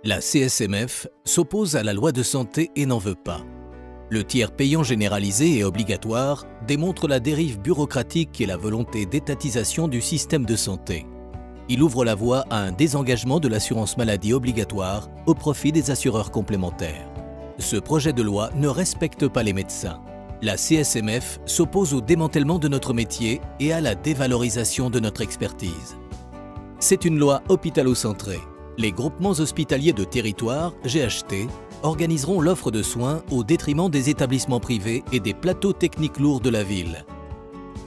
La CSMF s'oppose à la loi de santé et n'en veut pas. Le tiers payant généralisé et obligatoire démontre la dérive bureaucratique et la volonté d'étatisation du système de santé. Il ouvre la voie à un désengagement de l'assurance maladie obligatoire au profit des assureurs complémentaires. Ce projet de loi ne respecte pas les médecins. La CSMF s'oppose au démantèlement de notre métier et à la dévalorisation de notre expertise. C'est une loi hôpitalo-centrée. Les groupements hospitaliers de territoire, GHT, organiseront l'offre de soins au détriment des établissements privés et des plateaux techniques lourds de la ville.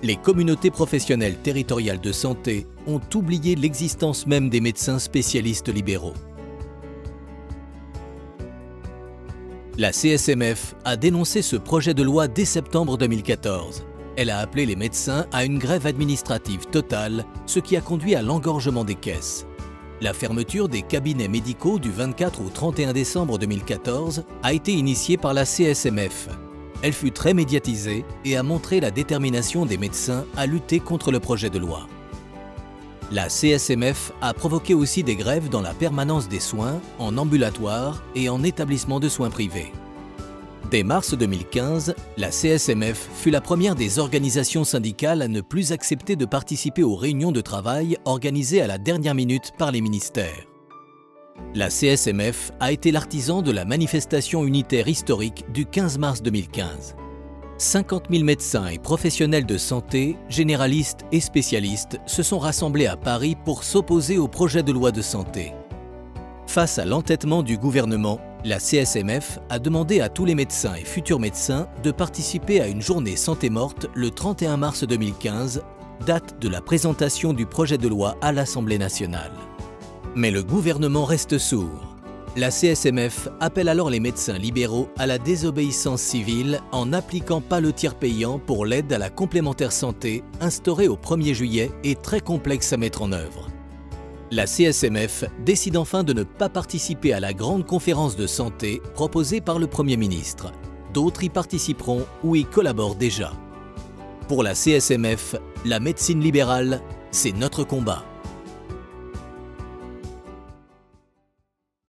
Les communautés professionnelles territoriales de santé ont oublié l'existence même des médecins spécialistes libéraux. La CSMF a dénoncé ce projet de loi dès septembre 2014. Elle a appelé les médecins à une grève administrative totale, ce qui a conduit à l'engorgement des caisses. La fermeture des cabinets médicaux du 24 au 31 décembre 2014 a été initiée par la CSMF. Elle fut très médiatisée et a montré la détermination des médecins à lutter contre le projet de loi. La CSMF a provoqué aussi des grèves dans la permanence des soins, en ambulatoire et en établissement de soins privés. Dès mars 2015, la CSMF fut la première des organisations syndicales à ne plus accepter de participer aux réunions de travail organisées à la dernière minute par les ministères. La CSMF a été l'artisan de la manifestation unitaire historique du 15 mars 2015. 50 000 médecins et professionnels de santé, généralistes et spécialistes, se sont rassemblés à Paris pour s'opposer au projet de loi de santé. Face à l'entêtement du gouvernement, la CSMF a demandé à tous les médecins et futurs médecins de participer à une journée santé morte le 31 mars 2015, date de la présentation du projet de loi à l'Assemblée nationale. Mais le gouvernement reste sourd. La CSMF appelle alors les médecins libéraux à la désobéissance civile en n'appliquant pas le tiers payant pour l'aide à la complémentaire santé instaurée au 1er juillet et très complexe à mettre en œuvre. La CSMF décide enfin de ne pas participer à la grande conférence de santé proposée par le Premier ministre. D'autres y participeront ou y collaborent déjà. Pour la CSMF, la médecine libérale, c'est notre combat.